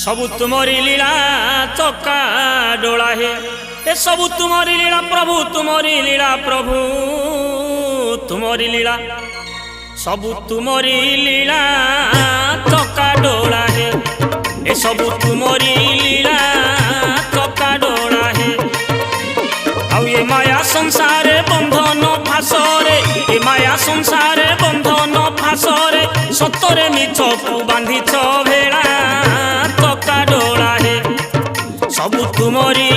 सबु तुमरी लीला चका डोला है। ए सबु तुमरी लीला प्रभु, तुमरी लीला प्रभु, तुमरी लीला सबु तुमरी लीला चका डोला है। ए सबु तुमरी लीला चका डोला है। आउ ये माया संसार बंधन फासरे, ए माया संसार बंधन फासरे सतरे मिछ को बांधिछ भेड़ा चका डोला है। सबु तुमरी